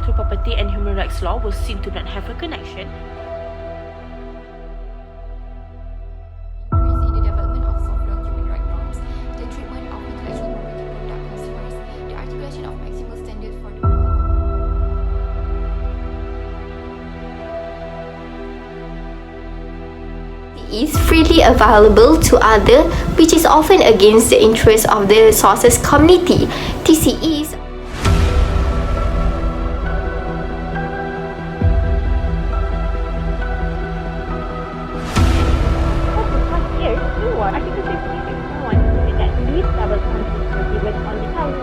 intellectual property and human rights law was seen to not have a connection. Increase in the development of soft law human rights norms, the treatment of intellectual property product consumers, the articulation of maximal standards for the is freely available to others, which is often against the interest of the sources community. TCEs Article 56.1 stated that these double consents were given on the time.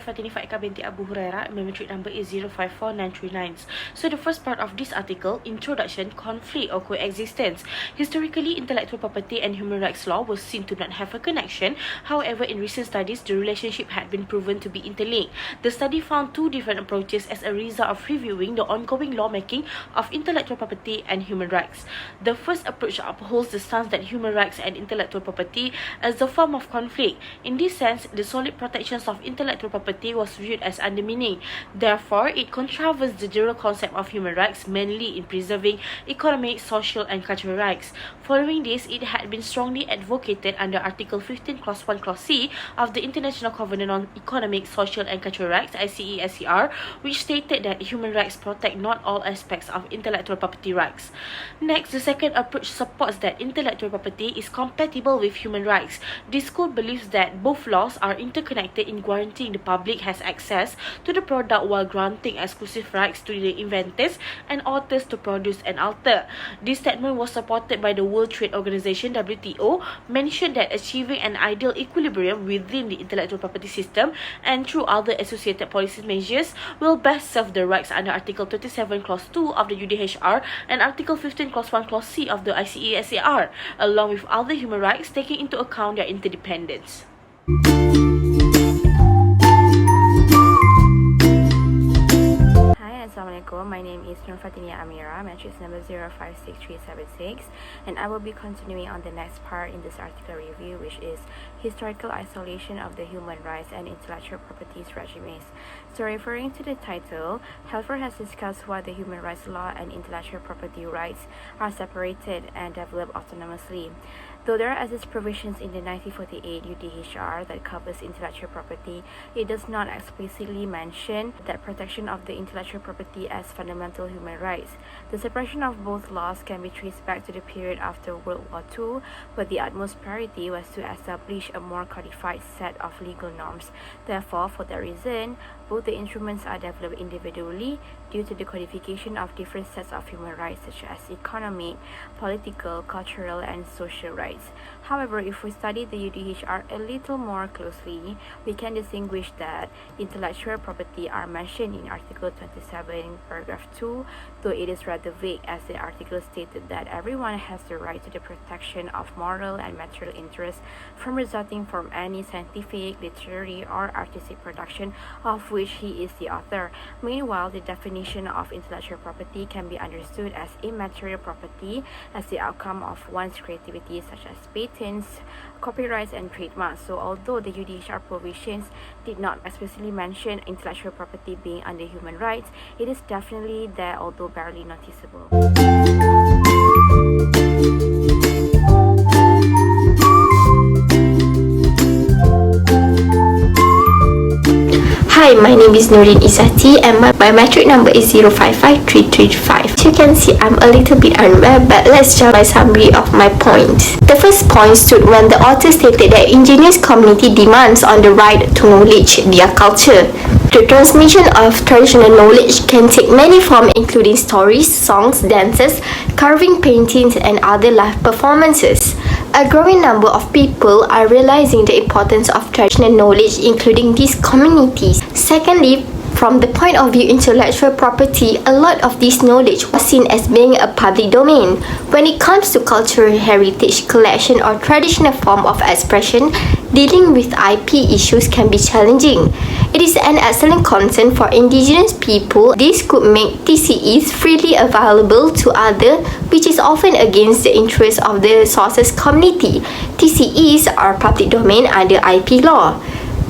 Fatini Faika binti Abu Hurairah, metric number is 0549399. So the first part of this article, introduction, conflict or coexistence. Historically, intellectual property and human rights law was seen to not have a connection. However, in recent studies, the relationship had been proven to be interlinked. The study found two different approaches as a result of reviewing the ongoing lawmaking of intellectual property and human rights. The first approach upholds the stance that human rights and intellectual property as a form of conflict. In this sense, the solid protections of intellectual property was viewed as undermining. Therefore, it contravenes the general concept of human rights, mainly in preserving economic, social and cultural rights. Following this, it had been strongly advocated under Article 15 Clause 1 Clause C of the International Covenant on Economic, Social and Cultural Rights (ICE-SCR), which stated that human rights protect not all aspects of intellectual property rights. Next, the second approach supports that intellectual property is compatible with human rights. This school believes that both laws are interconnected in guaranteeing the public has access to the product while granting exclusive rights to the inventors and authors to produce and alter. This statement was supported by the World Trade Organization (WTO), mentioned that achieving an ideal equilibrium within the intellectual property system and through other associated policy measures will best serve the rights under Article 27 Clause 2 of the UDHR and Article 15 Clause 1 Clause C of the ICE-SCR, along with other human rights taking into account their interdependence. Assalamualaikum, my name is Nur Fatini Amira, matrix number 056376, and I will be continuing on the next part in this article review, which is historical isolation of the human rights and intellectual properties regimes. So referring to the title, Helfer has discussed why the human rights law and intellectual property rights are separated and developed autonomously. Though there exists provisions in the 1948 UDHR that covers intellectual property, it does not explicitly mention that protection of the intellectual property as fundamental human rights. The separation of both laws can be traced back to the period after World War II, where the utmost priority was to establish a more codified set of legal norms. Therefore, for that reason, both the instruments are developed individually due to the codification of different sets of human rights such as economic, political, cultural, and social rights. However, if we study the UDHR a little more closely, we can distinguish that intellectual property are mentioned in Article 27, paragraph 2, though it is rather vague as the article stated that everyone has the right to the protection of moral and material interests from resulting from any scientific, literary, or artistic production of which he is the author. Meanwhile, the definition of intellectual property can be understood as immaterial property as the outcome of one's creativity, such as patents, copyrights, and trademarks. So although the UDHR provisions did not explicitly mention intellectual property being under human rights, it is definitely there, although barely noticeable. Hi, my name is Nurin Isati and my metric number is 055335. As you can see, I'm a little bit unaware, but let's jump my summary of my points. The first point stood when the author stated that indigenous community demands on the right to knowledge their culture. The transmission of traditional knowledge can take many forms including stories, songs, dances, carving, paintings, and other live performances. A growing number of people are realizing the importance of traditional knowledge including these communities. Secondly, From the point of view intellectual property, a lot of this knowledge was seen as being a public domain. When it comes to cultural heritage collection or traditional form of expression, dealing with IP issues can be challenging. It is an excellent concern for indigenous people. This could make TCEs freely available to others, which is often against the interests of the sources community. TCEs are public domain under IP law.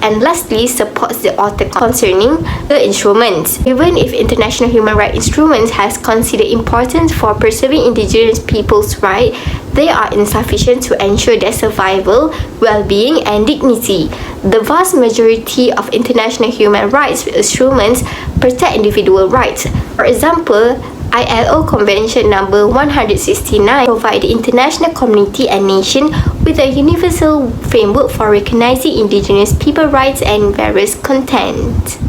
And lastly, supports the author concerning the instruments. Even if international human rights instruments has considered important for preserving indigenous people's rights, they are insufficient to ensure their survival, well-being, and dignity. The vast majority of international human rights instruments protect individual rights. For example, ILO Convention number 169 provide the international community and nation with a universal framework for recognizing indigenous people rights and various content.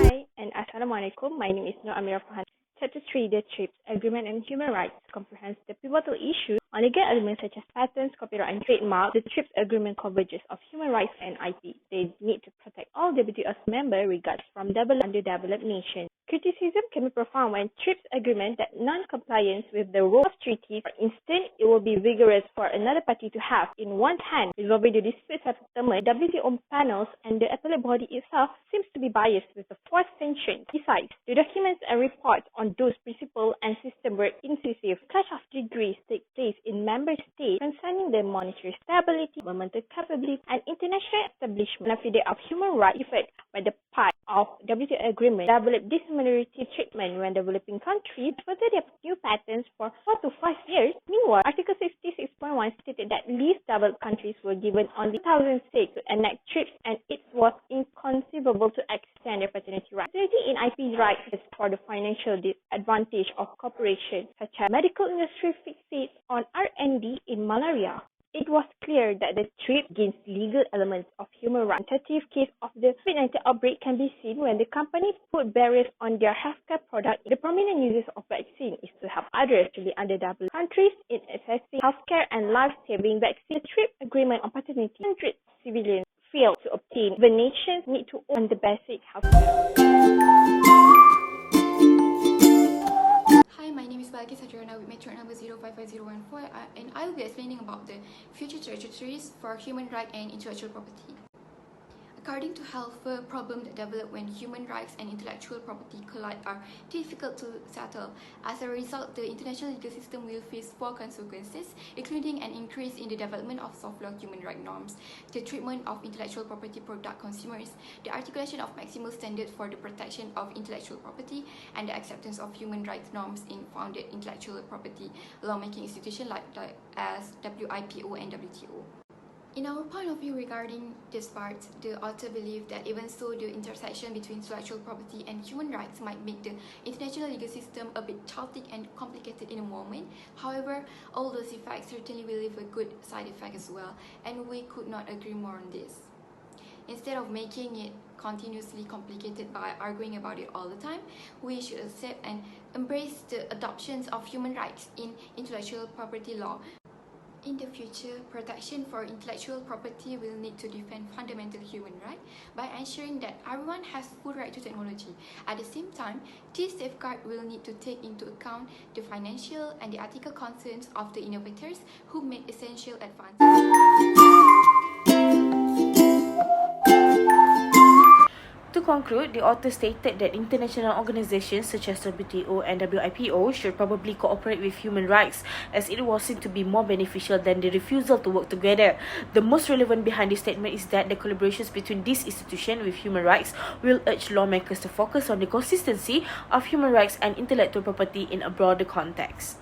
Hi, and Assalamualaikum. My name is Nur Amira Fahan. Chapter 3, the TRIPS Agreement and Human Rights, comprehends the pivotal issues on legal elements such as patents, copyright, and trademark. The TRIPS Agreement coverages of human rights and IP. They need to protect all WTO's member regards from developed and underdeveloped nations. Criticism can be profound when TRIPS agreement that non-compliance with the rules of treaties. For instance, it will be vigorous for another party to have in one hand resolving the dispute settlement. WTO panels and the appellate body itself seems to be biased with the forced sanctions. Besides, the documents and reports on those principles and systems were incisive. Clash of degrees take place in member states concerning their monetary stability, governmental capability, and international establishment. Affidavit of human rights effect by the part of WTO agreement develop discriminatory treatment when developing countries further their new patents for 4 to 5 years. Meanwhile, Article 66.1 stated that least developed countries were given only 2006 to enact TRIPS, and it was inconceivable to extend their paternity rights. Strategy in IP rights is for the financial disadvantage of corporations such as medical industry fixates on R&D in malaria. It was clear that the TRIPS against legal elements of human rights. A tentative case of the COVID-19 outbreak can be seen when the company put barriers on their healthcare product. The prominent uses of vaccine is to help others, especially underdeveloped countries, in accessing healthcare and life-saving vaccine. The TRIPS agreement on paternity, 100 civilians failed to obtain. The nations need to own the basic healthcare. Hi, my name is Balkis Adriana with Metro number 055014, and I will be explaining about the future trajectories for human rights and intellectual property. According to Helfer, problems that develop when human rights and intellectual property collide are difficult to settle. As a result, the international legal system will face 4 consequences, including an increase in the development of soft law human rights norms, the treatment of intellectual property product consumers, the articulation of maximal standards for the protection of intellectual property, and the acceptance of human rights norms in founded intellectual property lawmaking institutions like as WIPO and WTO. In our point of view regarding this part, the author believed that even so, the intersection between intellectual property and human rights might make the international legal system a bit chaotic and complicated in a moment. However, all those effects certainly will leave a good side effect as well, and we could not agree more on this. Instead of making it continuously complicated by arguing about it all the time, we should accept and embrace the adoptions of human rights in intellectual property law. In the future, protection for intellectual property will need to defend fundamental human rights by ensuring that everyone has full right to technology. At the same time, this safeguard will need to take into account the financial and the ethical concerns of the innovators who make essential advances. To conclude, the author stated that international organizations such as WTO and WIPO should probably cooperate with human rights, as it was seen to be more beneficial than the refusal to work together. The most relevant behind this statement is that the collaborations between these institutions with human rights will urge lawmakers to focus on the consistency of human rights and intellectual property in a broader context.